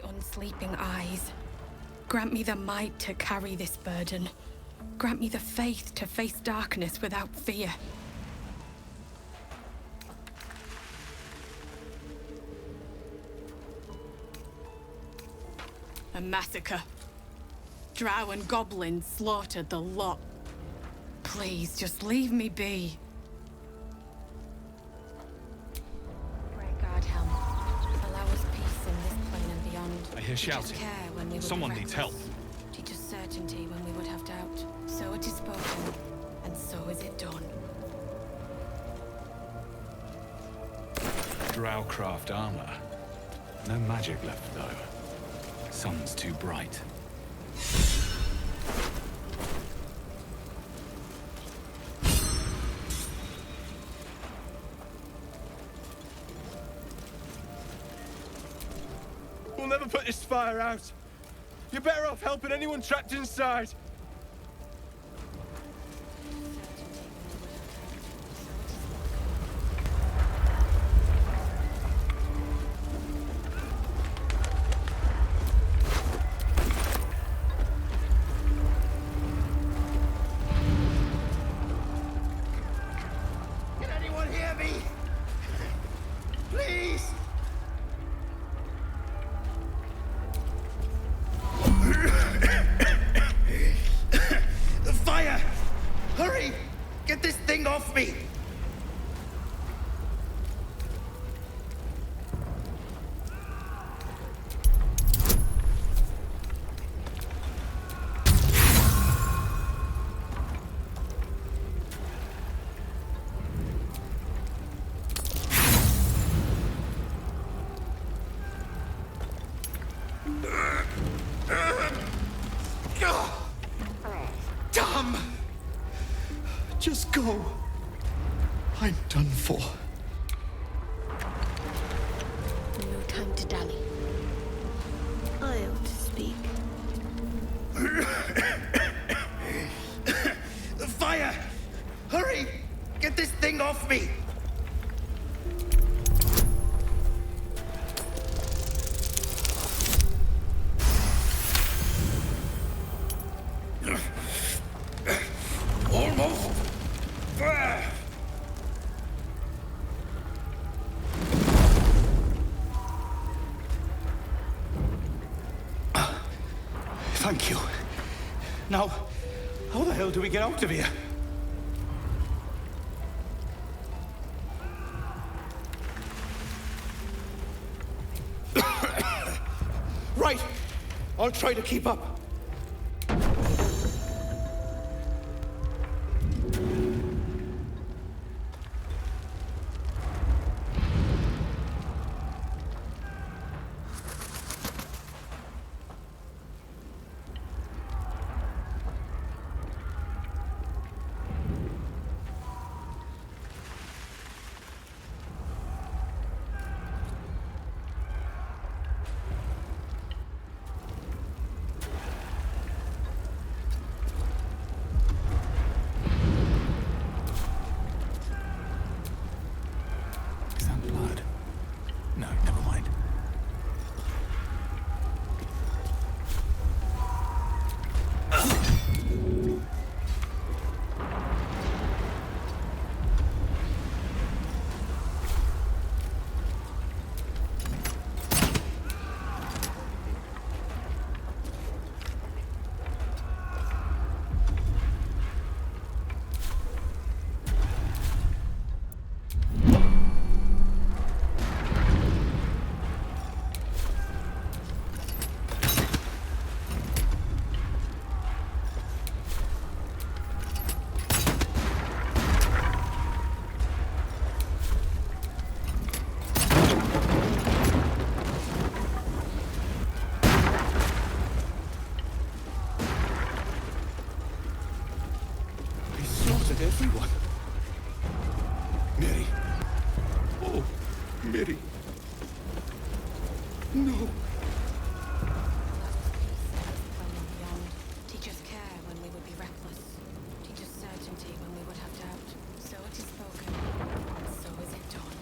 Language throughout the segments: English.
unsleeping eyes. Grant me the might to carry this burden. Grant me the faith to face darkness without fear. A massacre. Drow and goblins slaughtered the lot. Please, just leave me be. Allow us peace in this plane and beyond. I hear shouting. Someone needs help. Teach us certainty when we would have doubt. So it is spoken, and so is it done. Drowcraft armor. No magic left, though. Sun's too bright. We'll never put this fire out. You're better off helping anyone trapped inside. Can anyone hear me? Please! The fire! Hurry! Get this thing off me! Damn! Just go. I'm done for. No time to dally. I ought to speak. The fire! Hurry! Get this thing off me! Almost. Thank you. Now, how the hell do we get out of here? Right. I'll try to keep up. Is that blood? No, never mind. They slaughtered everyone. Mary. Oh, Mary. No. Teach us care when we would be reckless. Teach us certainty when we would have doubt. So it is spoken, and so is it done.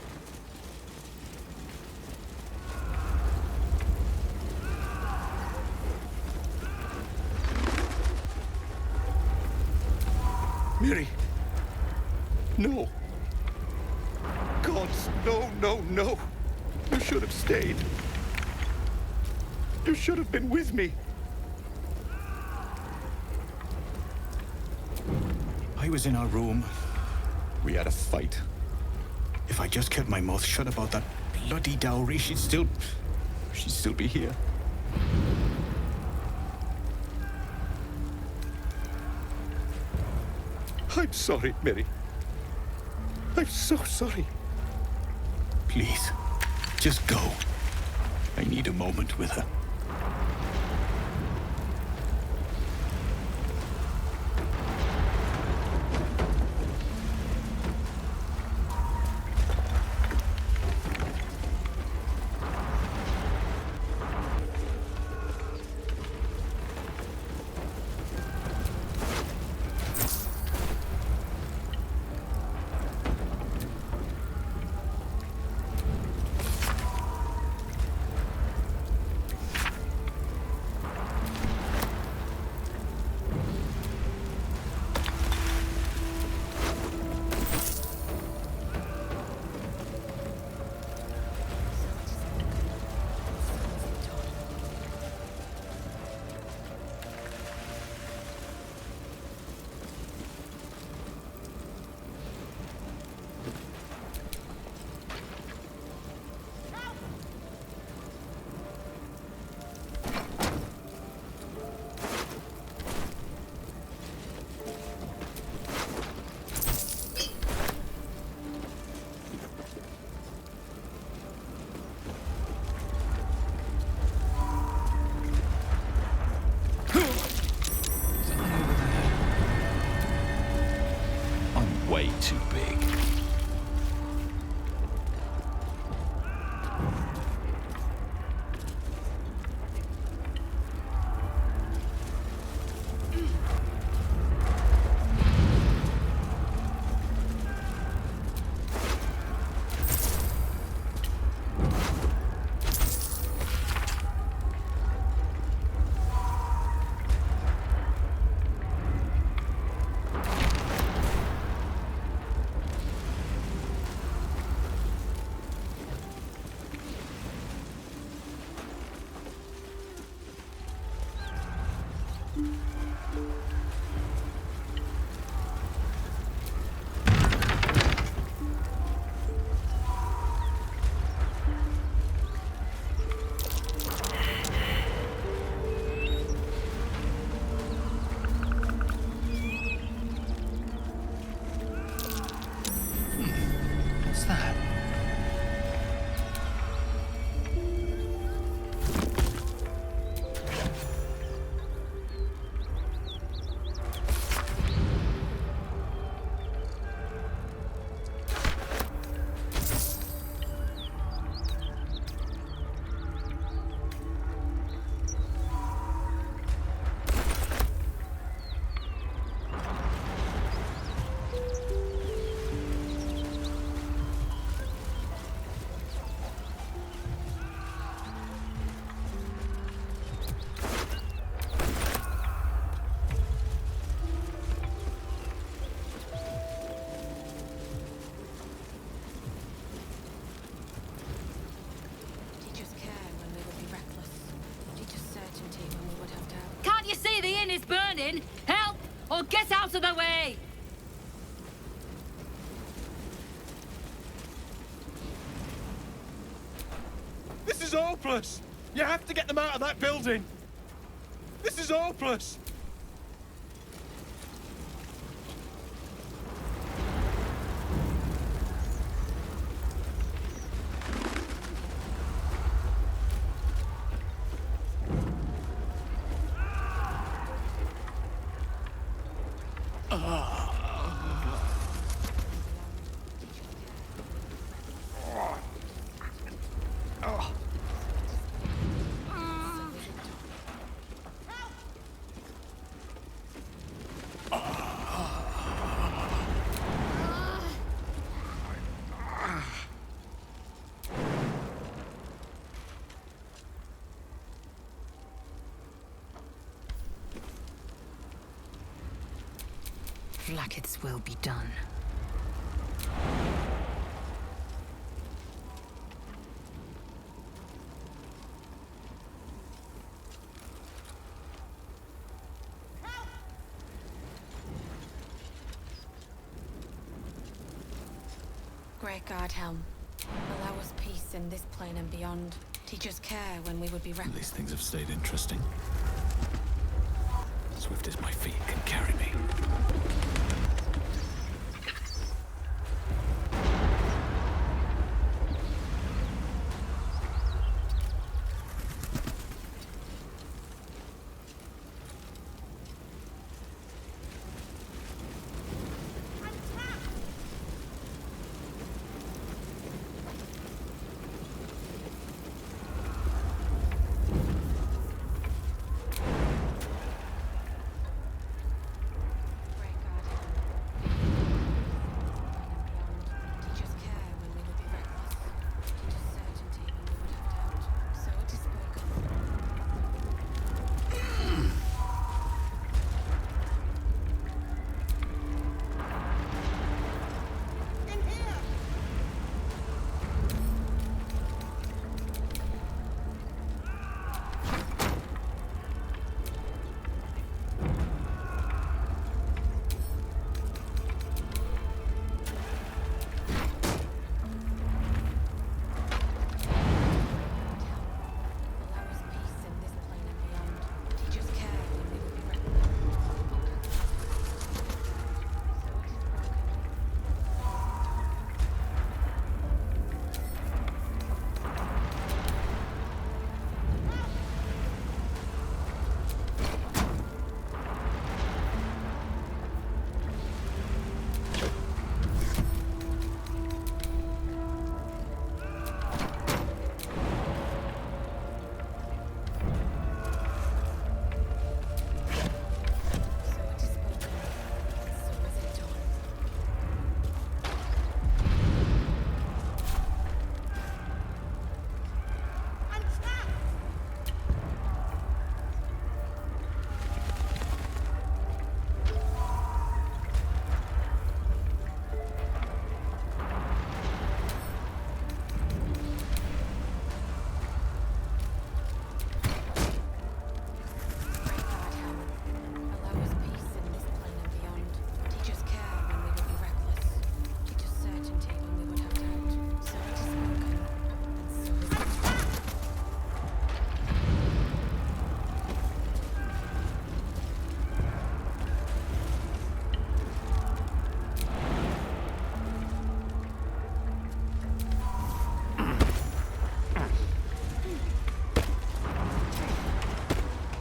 Miri. No. Gods, no, no, no. You should have stayed. You should have been with me. I was in our room. We had a fight. If I just kept my mouth shut about that bloody dowry, she'd still be here. I'm sorry, Miri. I'm so sorry. Please, just go. I need a moment with her. Way too big. Can't you see the inn is burning? Help! Or get out of the way! This is hopeless! You have to get them out of that building! This is hopeless! Vlaakith's will be done. Great Guardhelm, allow us peace in this plane and beyond. Teach us care when we would be reckless. These things have stayed interesting. Swift as my feet can carry me.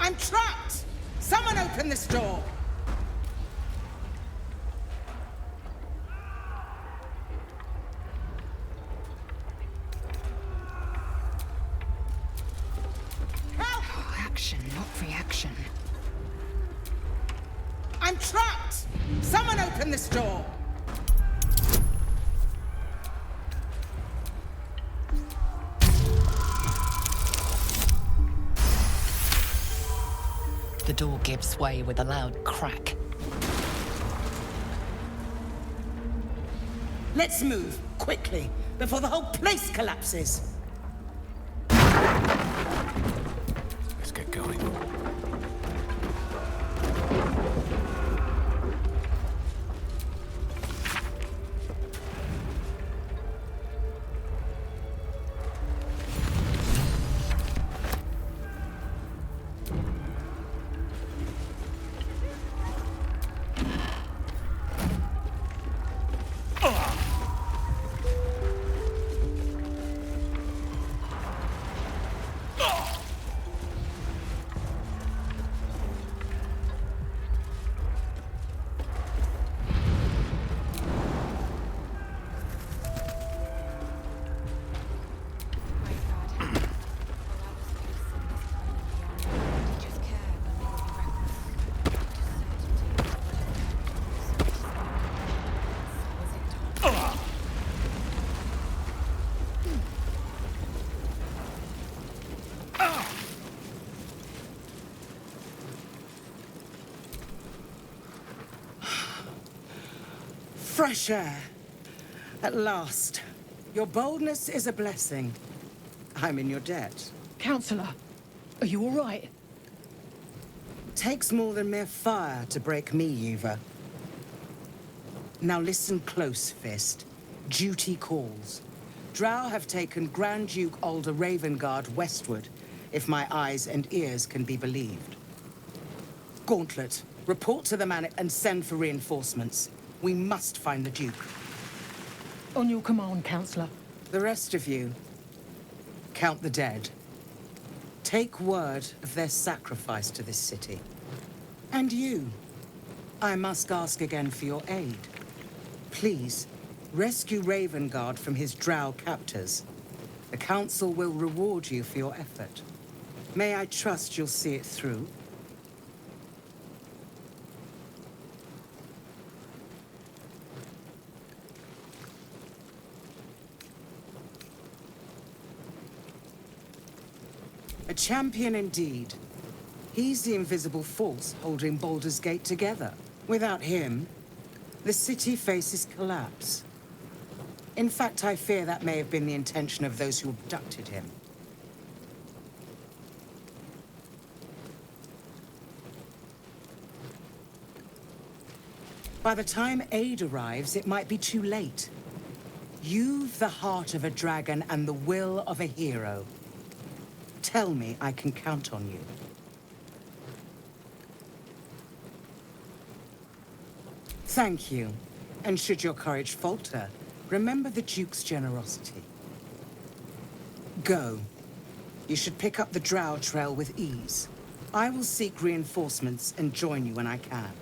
I'm trapped! Someone open this door! Oh, action, not reaction. I'm trapped! Someone open this door! The door gives way with a loud crack. Let's move, quickly, before the whole place collapses. Let's get going. Fresh air. At last. Your boldness is a blessing. I'm in your debt. Counsellor, are you all right? Takes more than mere fire to break me, Yuva. Now listen close, Fist. Duty calls. Drow have taken Grand Duke Alder Ravengard westward, if my eyes and ears can be believed. Gauntlet, report to the man and send for reinforcements. We must find the Duke. On your command, Counsellor. The rest of you, count the dead. Take word of their sacrifice to this city. And you, I must ask again for your aid. Please, rescue Ravengard from his drow captors. The Council will reward you for your effort. May I trust you'll see it through? A champion indeed. He's the invisible force holding Baldur's Gate together. Without him, the city faces collapse. In fact, I fear that may have been the intention of those who abducted him. By the time aid arrives, it might be too late. You've the heart of a dragon and the will of a hero. Tell me I can count on you. Thank you. And should your courage falter, remember the Duke's generosity. Go. You should pick up the Drow trail with ease. I will seek reinforcements and join you when I can.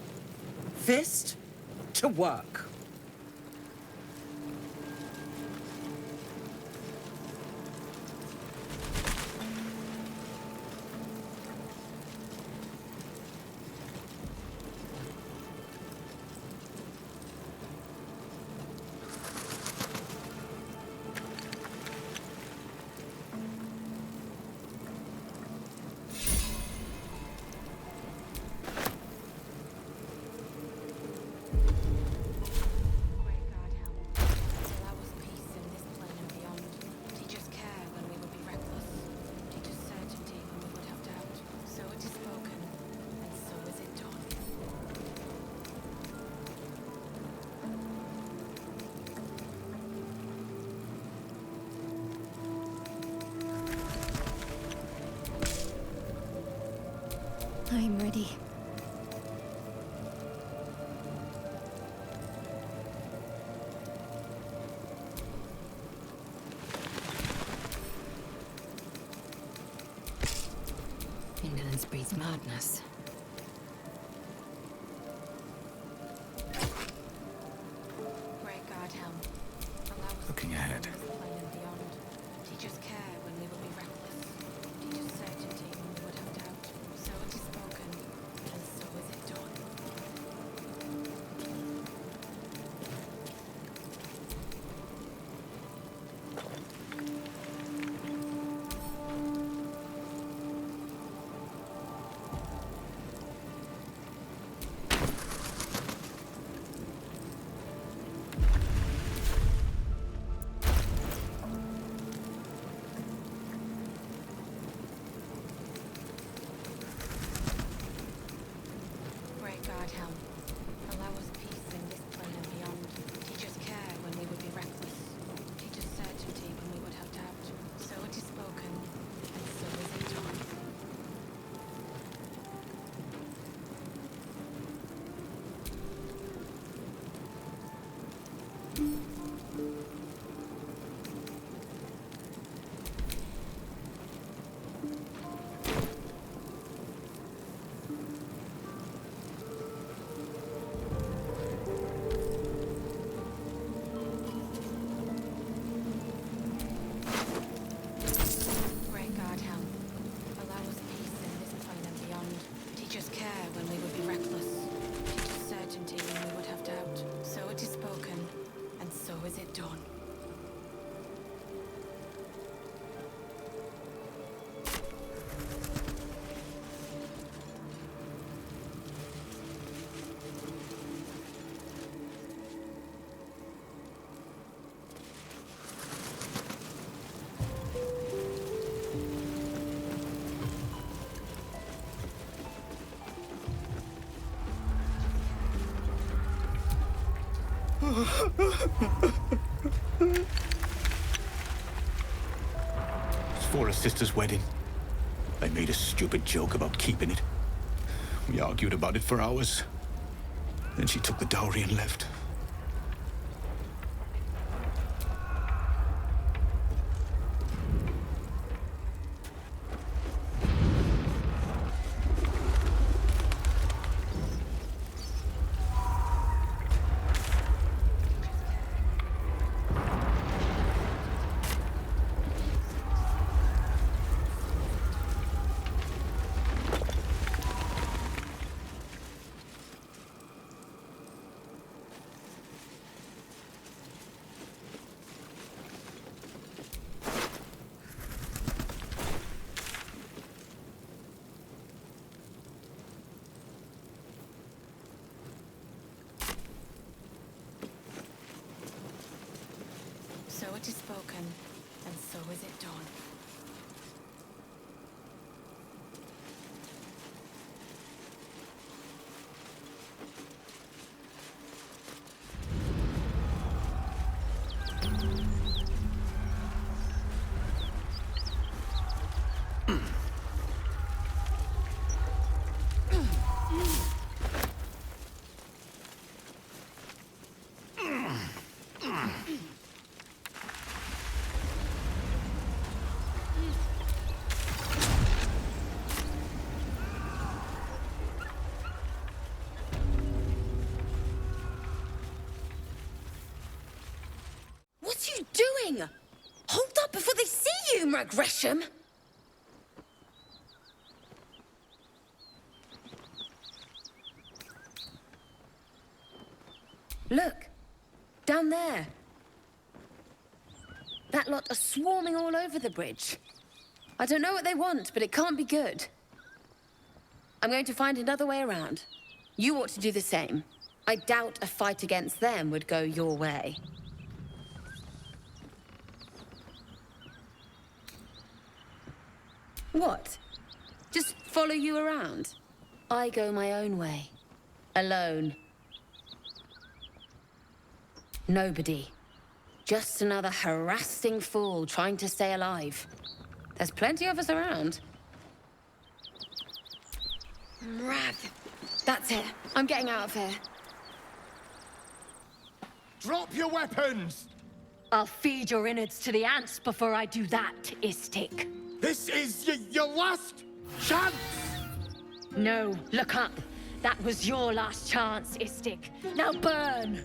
Fist, to work. I'm ready. Indolence breeds madness. Looking ahead. It's for a sister's wedding. I made a stupid joke about keeping it. We argued about it for hours. Then she took the dowry and left. So it is spoken, and so is it done. What are you doing? Hold up before they see you, Gresham. Look, down there. That lot are swarming all over the bridge. I don't know what they want, but it can't be good. I'm going to find another way around. You ought to do the same. I doubt a fight against them would go your way. What? Just follow you around? I go my own way. Alone. Nobody. Just another harassing fool trying to stay alive. There's plenty of us around. Mrav. That's it. I'm getting out of here. Drop your weapons! I'll feed your innards to the ants before I do that, Istik. This is your last chance! No, look up. That was your last chance, Istik. Now burn!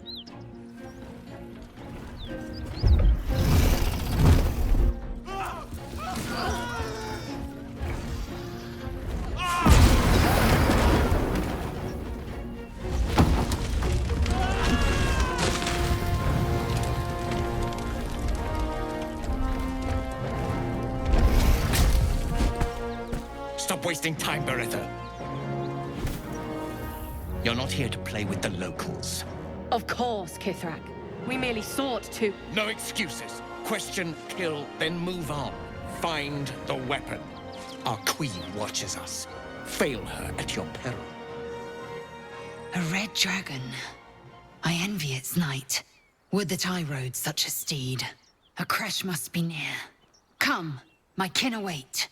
Stop wasting time, Beretta. You're not here to play with the locals. Of course, Kith'rak. We merely sought to... No excuses. Question, kill, then move on. Find the weapon. Our queen watches us. Fail her at your peril. A red dragon. I envy its knight. Would that I rode such a steed. A crash must be near. Come, my kin await.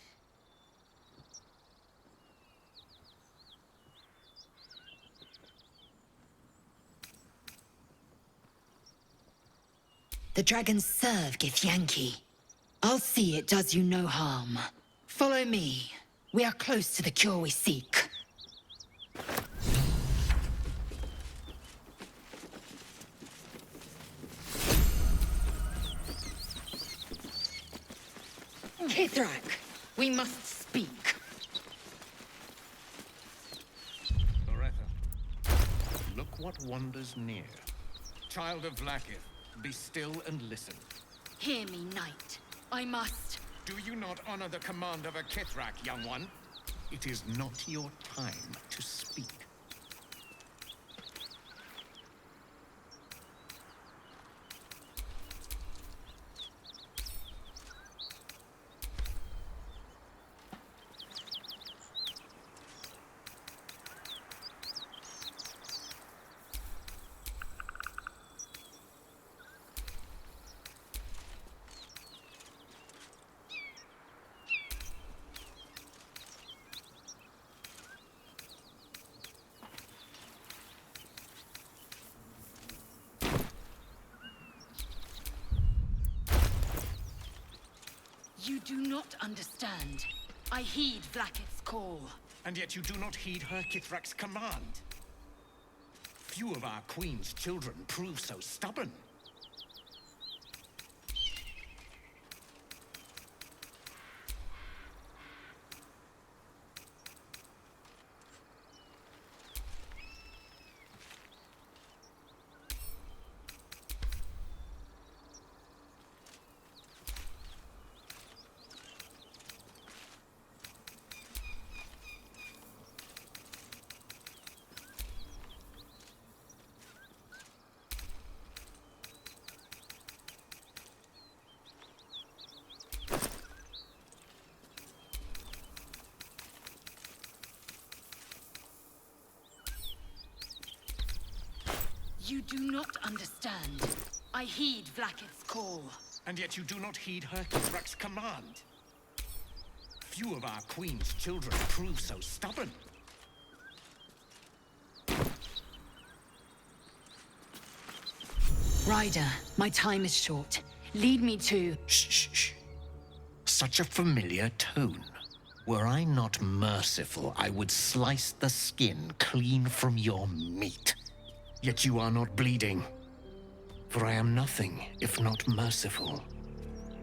The dragons serve Githyanki. I'll see it does you no harm. Follow me. We are close to the cure we seek. Kith'rak, we must speak. Beretta, look what wanders near. Child of Vlaakith, be still and listen. Hear me, knight. I must. Do you not honor the command of a Kith'rak, young one? It is not your time to speak. You do not understand. I heed Vlaakith's call. And yet you do not heed her Kith'rak's command. Few of our queen's children prove so stubborn. You do not understand. I heed Vlaakith's call. And yet you do not heed her Kith'rak's command. Few of our queen's children prove so stubborn. Ryder, my time is short. Lead me to... Shh, shh, shh. Such a familiar tone. Were I not merciful, I would slice the skin clean from your meat. Yet you are not bleeding. For I am nothing if not merciful.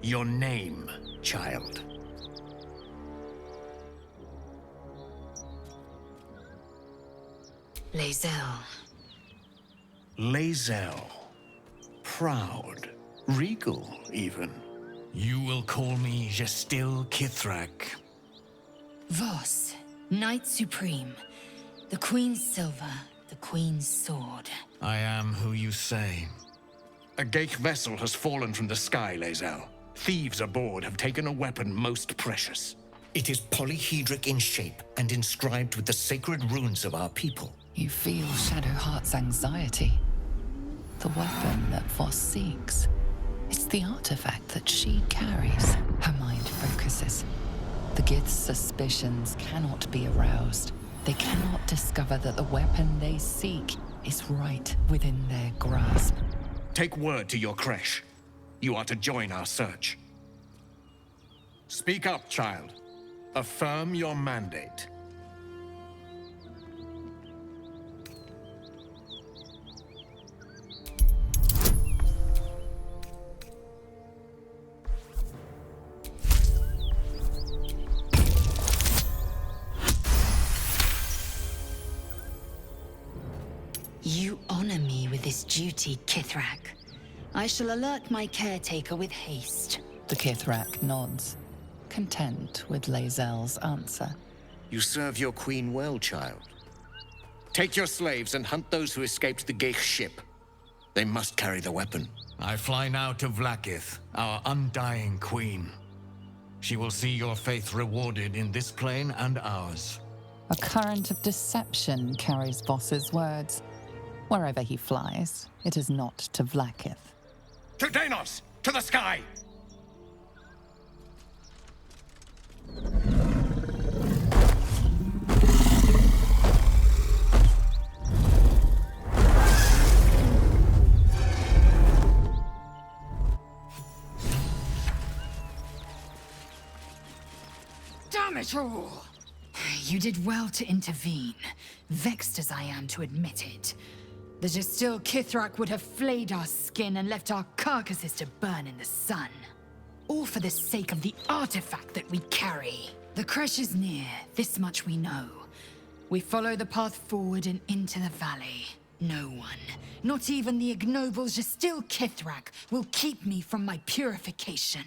Your name, child. Lae'zel. Lae'zel. Proud. Regal, even. You will call me Gestil Kith'rak. Voss, Knight Supreme. The Queen's silver, the Queen's sword. I am who you say. A Geich vessel has fallen from the sky, Lae'zel. Thieves aboard have taken a weapon most precious. It is polyhedric in shape and inscribed with the sacred runes of our people. You feel Shadowheart's anxiety. The weapon that Voss seeks. It's the artifact that she carries. Her mind focuses. The Gith's suspicions cannot be aroused. They cannot discover that the weapon they seek is right within their grasp. Take word to your creche. You are to join our search. Speak up, child. Affirm your mandate. You honor me with this duty, Kith'rak. I shall alert my caretaker with haste. The Kith'rak nods, content with Lae'zel's answer. You serve your queen well, child. Take your slaves and hunt those who escaped the Geich ship. They must carry the weapon. I fly now to Vlaakith, our undying queen. She will see your faith rewarded in this plane and ours. A current of deception carries Voss's words. Wherever he flies, it is not to Vlaakith. To Danos! To the sky! Damn it all! You did well to intervene, vexed as I am to admit it. The Gestil Kith'rak would have flayed our skin and left our carcasses to burn in the sun. All for the sake of the artifact that we carry. The creche is near, this much we know. We follow the path forward and into the valley. No one, not even the ignoble Gestil Kith'rak, will keep me from my purification.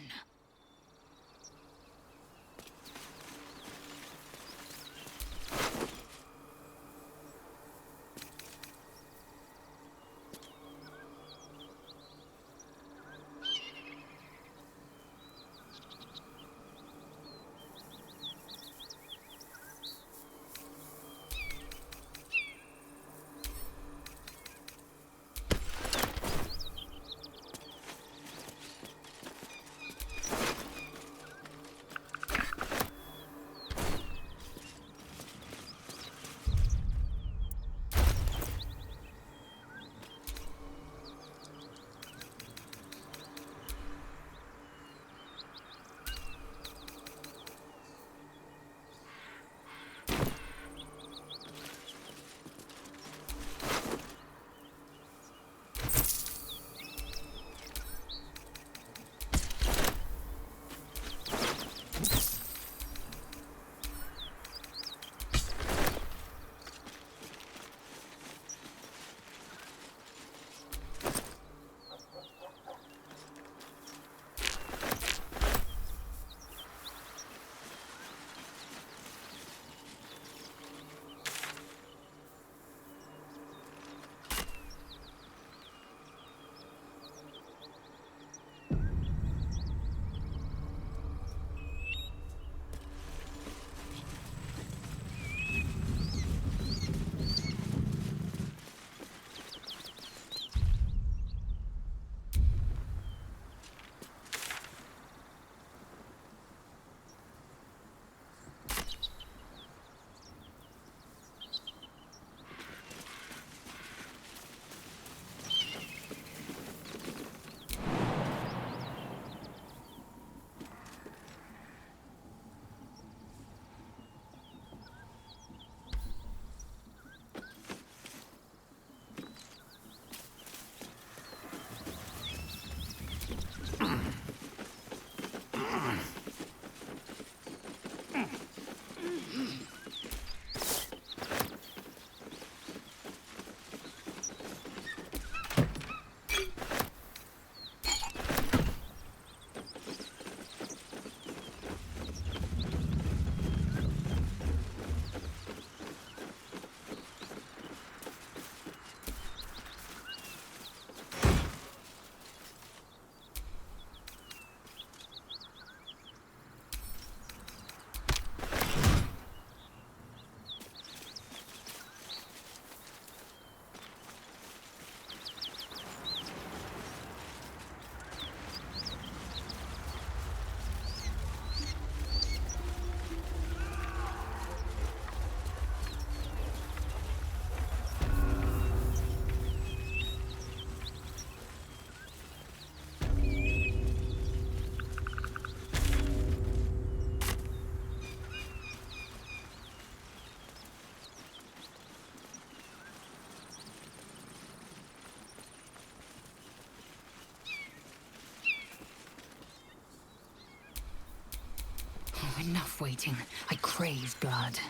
Enough waiting. I crave blood.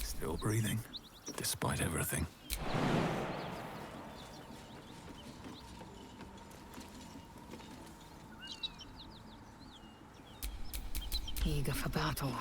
Still breathing, despite everything. Eager for battle.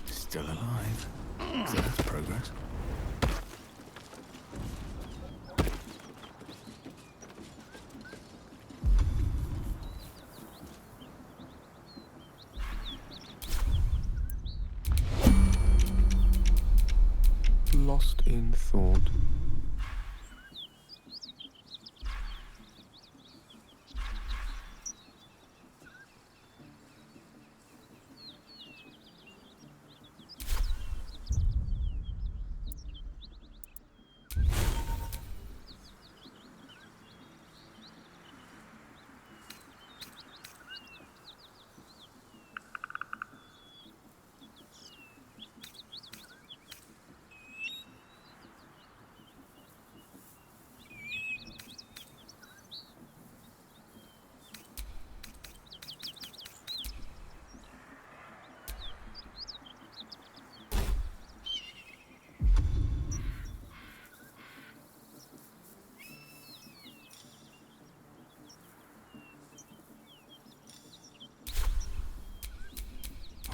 Still alive. So that's progress. Lost in thought.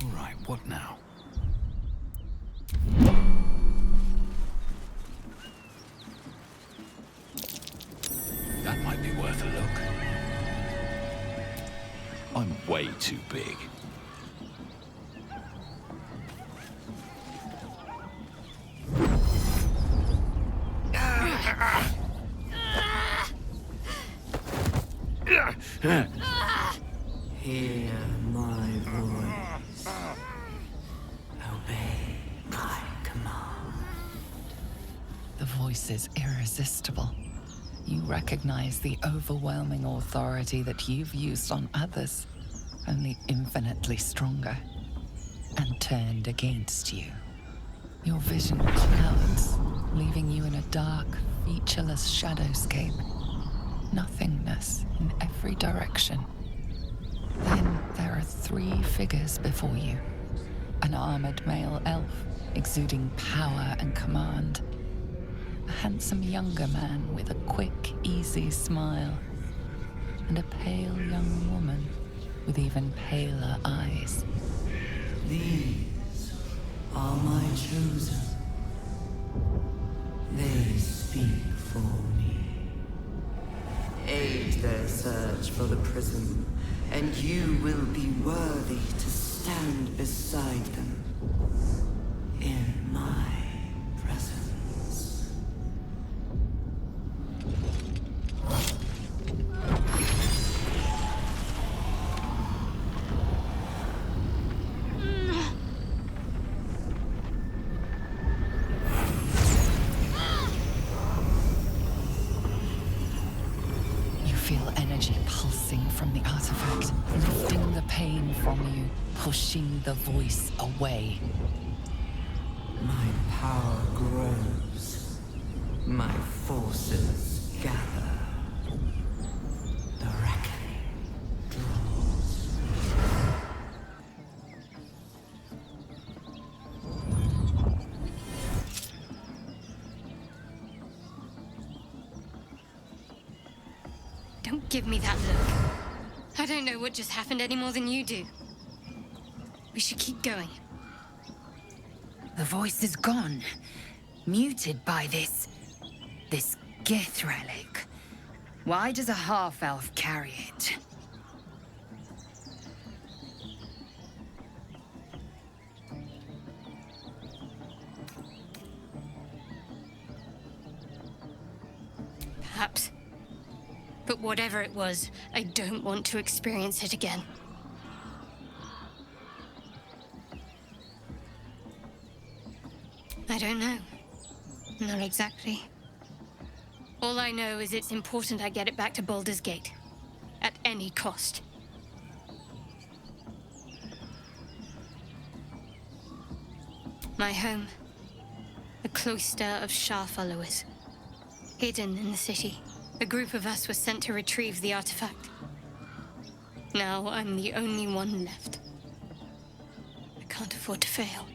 All right, what now? That might be worth a look. I'm way too big. Hear my voice. Obey my command. The voice is irresistible. You recognize the overwhelming authority that you've used on others, only infinitely stronger, and turned against you. Your vision clouds, leaving you in a dark, featureless shadowscape. Nothingness in every direction. Then there are 3 figures before you. An armored male elf, exuding power and command. A handsome younger man with a quick, easy smile. And a pale young woman with even paler eyes. These are my chosen. They speak for me. Aid their search for the prism, and you will be worthy to stand beside them in my presence. Feel energy pulsing from the artifact, lifting the pain from you, pushing the voice away. My power grows. My forces gather. The reckoning draws. Don't give me that look. I don't know what just happened any more than you do. We should keep going. The voice is gone. Muted by this Gith relic. Why does a half-elf carry it? Perhaps. But whatever it was, I don't want to experience it again. I don't know. Not exactly. All I know is it's important I get it back to Baldur's Gate. At any cost. My home. A cloister of Shah followers. Hidden in the city. A group of us was sent to retrieve the artifact. Now I'm the only one left. I can't afford to fail.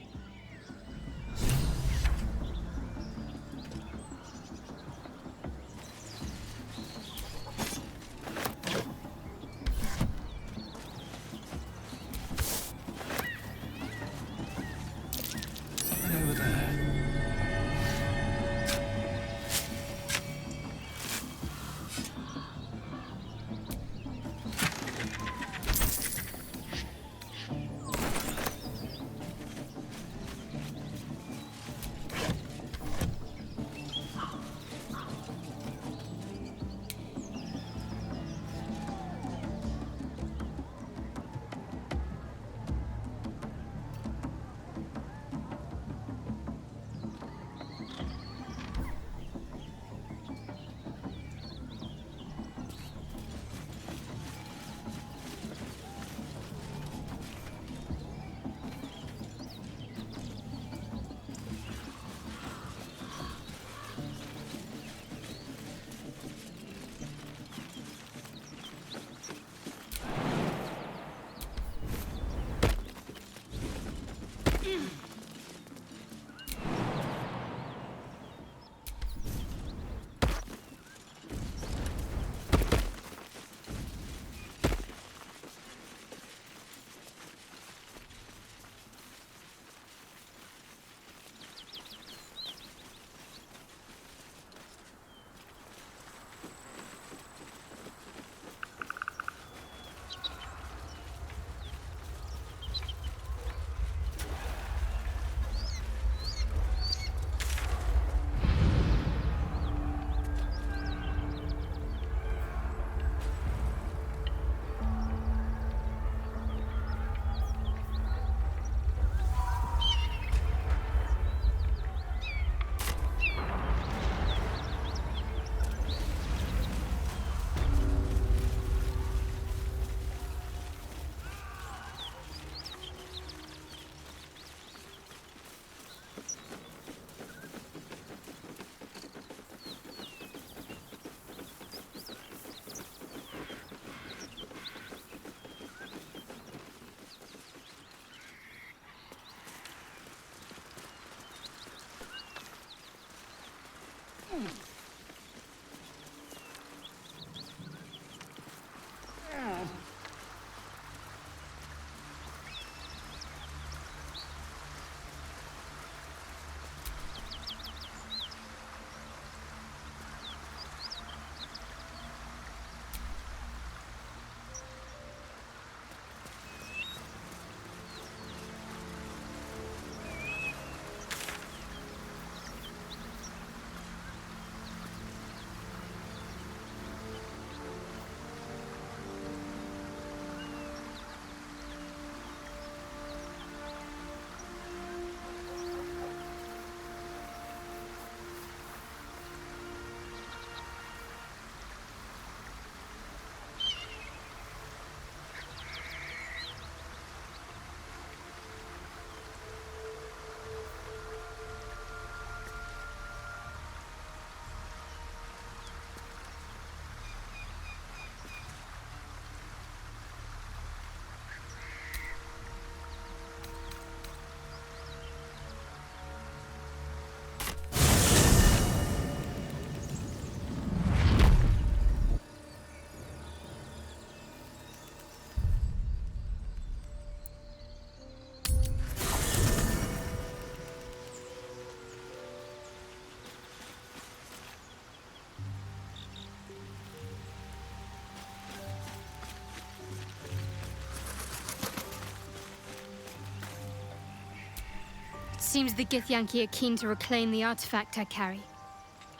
seems the Githyanki are keen to reclaim the artifact I carry.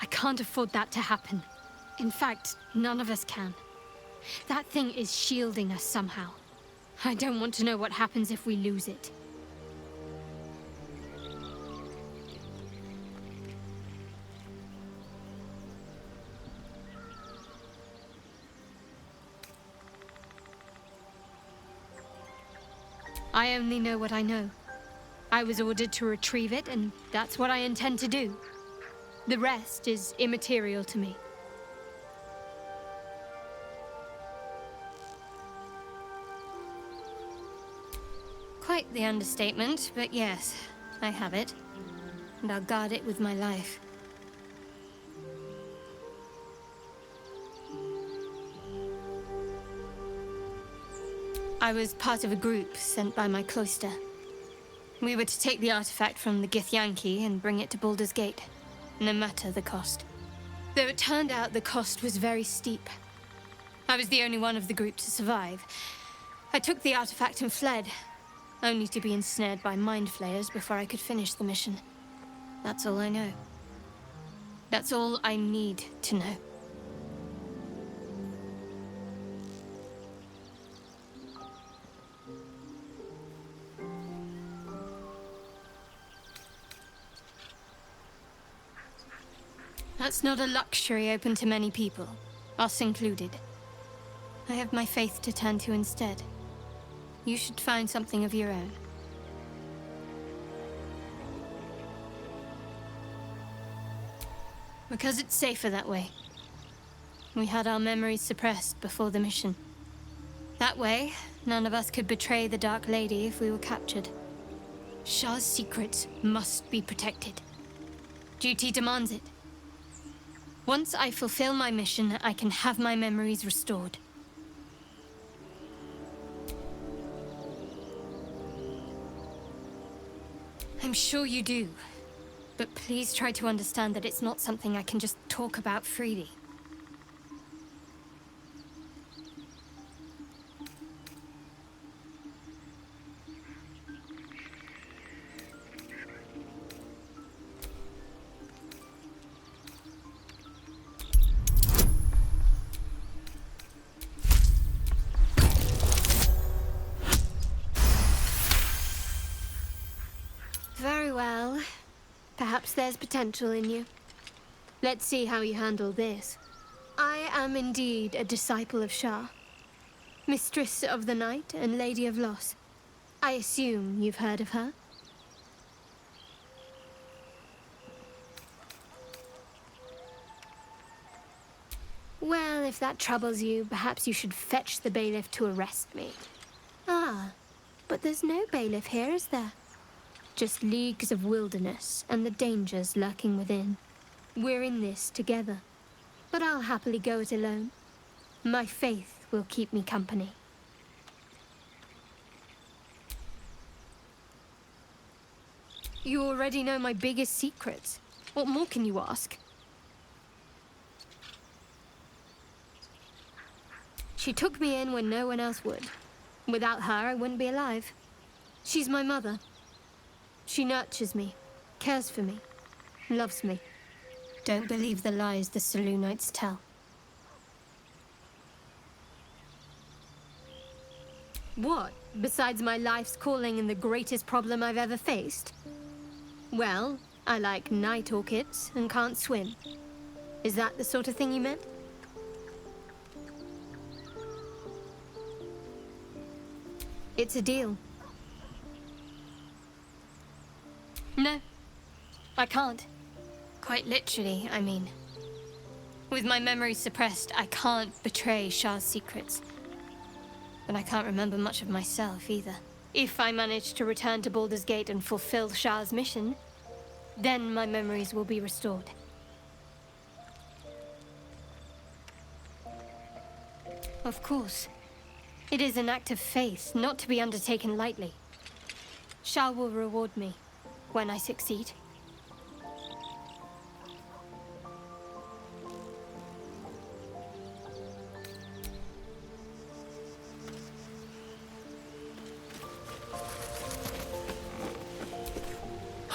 I can't afford that to happen. In fact, none of us can. That thing is shielding us somehow. I don't want to know what happens if we lose it. I only know what I know. I was ordered to retrieve it, and that's what I intend to do. The rest is immaterial to me. Quite the understatement, but yes, I have it. And I'll guard it with my life. I was part of a group sent by my cloister. We were to take the artifact from the Githyanki and bring it to Baldur's Gate, no matter the cost. Though it turned out the cost was very steep. I was the only one of the group to survive. I took the artifact and fled, only to be ensnared by mind flayers before I could finish the mission. That's all I know. That's all I need to know. That's not a luxury open to many people, us included. I have my faith to turn to instead. You should find something of your own. Because it's safer that way. We had our memories suppressed before the mission. That way, none of us could betray the Dark Lady if we were captured. Shah's secrets must be protected. Duty demands it. Once I fulfill my mission, I can have my memories restored. I'm sure you do. But please try to understand that it's not something I can just talk about freely. Very well. Perhaps there's potential in you. Let's see how you handle this. I am indeed a disciple of Shah, Mistress of the Night and Lady of Loss. I assume you've heard of her? Well, if that troubles you, perhaps you should fetch the bailiff to arrest me. Ah, but there's no bailiff here, is there? Just leagues of wilderness and the dangers lurking within. We're in this together, but I'll happily go it alone. My faith will keep me company. You already know my biggest secrets. What more can you ask? She took me in when no one else would. Without her, I wouldn't be alive. She's my mother. She nurtures me, cares for me, loves me. Don't believe the lies the Selûnites tell. What, besides my life's calling and the greatest problem I've ever faced? Well, I like night orchids and can't swim. Is that the sort of thing you meant? It's a deal. No, I can't. Quite literally, I mean. With my memory suppressed, I can't betray Shah's secrets. But I can't remember much of myself either. If I manage to return to Baldur's Gate and fulfill Shah's mission, then my memories will be restored. Of course. It is an act of faith, not to be undertaken lightly. Shah will reward me when I succeed.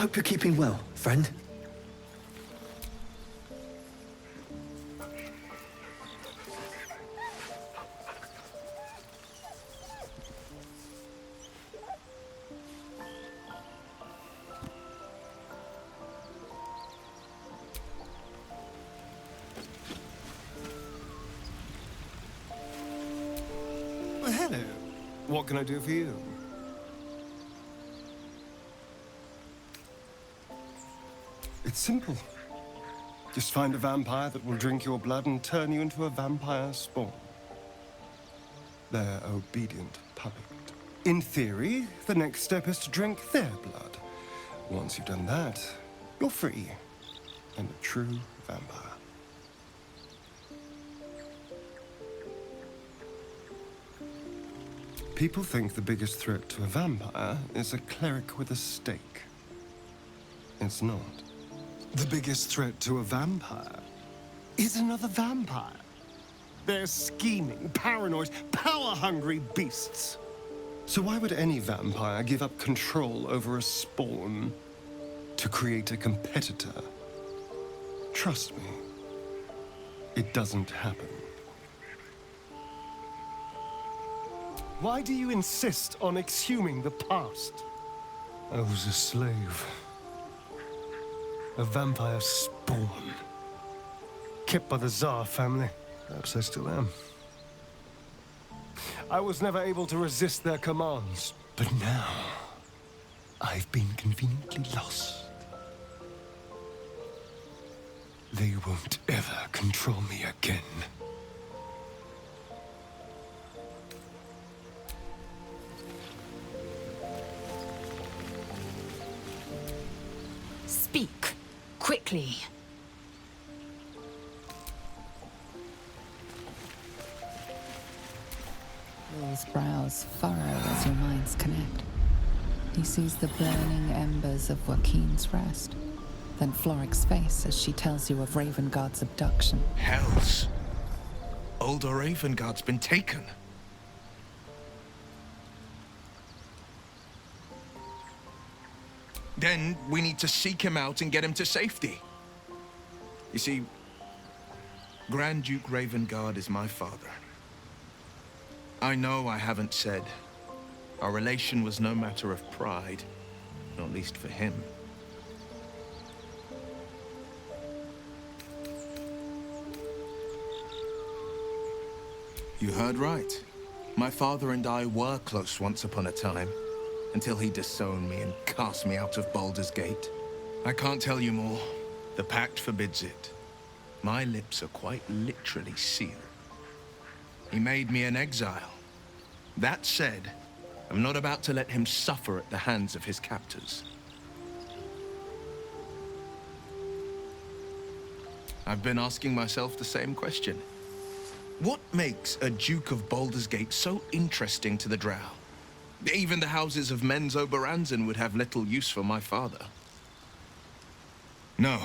Hope you're keeping well, friend. Well, hello. What can I do for you? It's simple. Just find a vampire that will drink your blood and turn you into a vampire spawn. Their obedient puppet. In theory, the next step is to drink their blood. Once you've done that, you're free and a true vampire. People think the biggest threat to a vampire is a cleric with a stake. It's not. The biggest threat to a vampire is another vampire. They're scheming, paranoid, power-hungry beasts. So why would any vampire give up control over a spawn to create a competitor? Trust me, it doesn't happen. Why do you insist on exhuming the past? I was a slave. A vampire spawn. Kept by the Tsar family. Perhaps I still am. I was never able to resist their commands. But now, I've been conveniently lost. They won't ever control me again. Speak. Quickly. Will's brows furrow as your minds connect. He sees the burning embers of Waukeen's rest, then Florrick's face as she tells you of Ravengard's abduction. Hells! Older Ravengard's been taken. Then we need to seek him out and get him to safety. You see, Grand Duke Ravengard is my father. I know I haven't said. Our relation was no matter of pride, not least for him. You heard right. My father and I were close once upon a time, until he disowned me and cast me out of Baldur's Gate. I can't tell you more. The pact forbids it. My lips are quite literally sealed. He made me an exile. That said, I'm not about to let him suffer at the hands of his captors. I've been asking myself the same question. What makes a Duke of Baldur's Gate so interesting to the Drow? Even the houses of Menzo Baranzan would have little use for my father. No,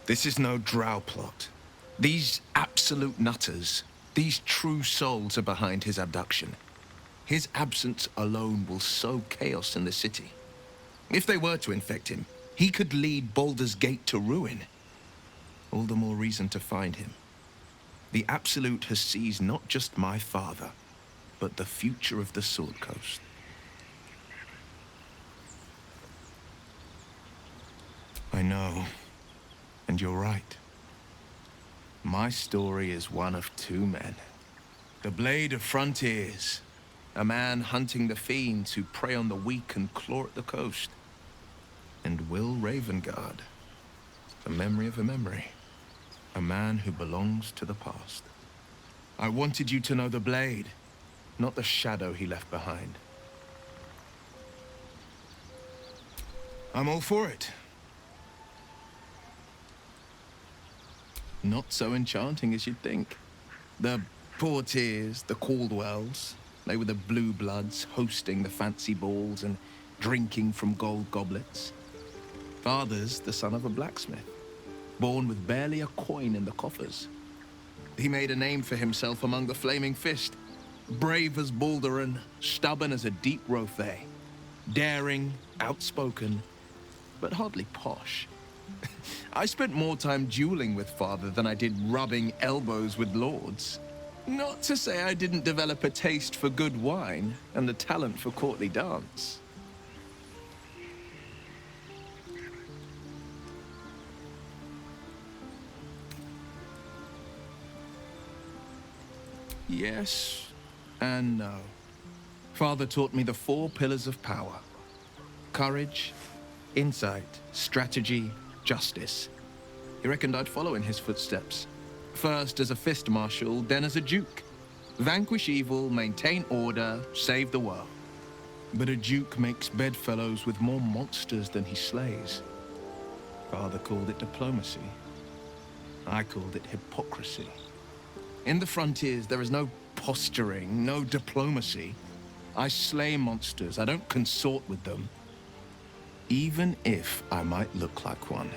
this is no Drow plot. These absolute nutters, these true souls are behind his abduction. His absence alone will sow chaos in the city. If they were to infect him, he could lead Baldur's Gate to ruin. All the more reason to find him. The Absolute has seized not just my father, but the future of the Sword Coast. I know, and you're right. My story is one of two men. The Blade of Frontiers, a man hunting the fiends who prey on the weak and claw at the coast. And Will Ravengard, the memory of a memory, a man who belongs to the past. I wanted you to know the Blade, not the shadow he left behind. I'm all for it. Not so enchanting as you'd think. The Portiers, the Caldwells, they were the blue bloods hosting the fancy balls and drinking from gold goblets. Father's the son of a blacksmith, born with barely a coin in the coffers. He made a name for himself among the Flaming Fist, brave as Baldur, stubborn as a deep Rothay, daring, outspoken, but hardly posh. I spent more time dueling with Father than I did rubbing elbows with lords. Not to say I didn't develop a taste for good wine and the talent for courtly dance. Yes and no. Father taught me the 4 pillars of power: courage, insight, strategy, justice. He reckoned I'd follow in his footsteps. First as a fist marshal, then as a duke. Vanquish evil, maintain order, save the world. But a duke makes bedfellows with more monsters than he slays. Father called it diplomacy. I called it hypocrisy. In the frontiers, there is no posturing, no diplomacy. I slay monsters, I don't consort with them. Even if I might look like one.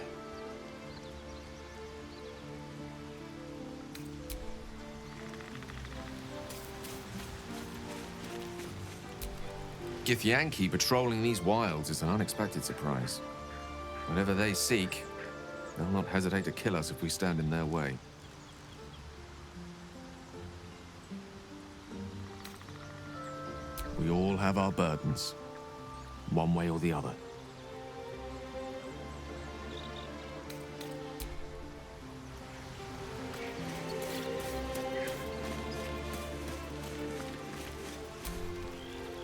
Githyanki patrolling these wilds is an unexpected surprise. Whatever they seek, they'll not hesitate to kill us if we stand in their way. We all have our burdens, one way or the other.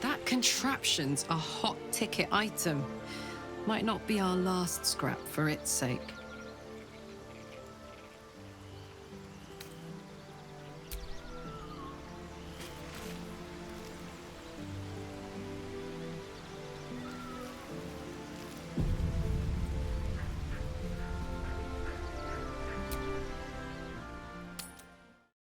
That contraption's a hot ticket item. Might not be our last scrap for its sake.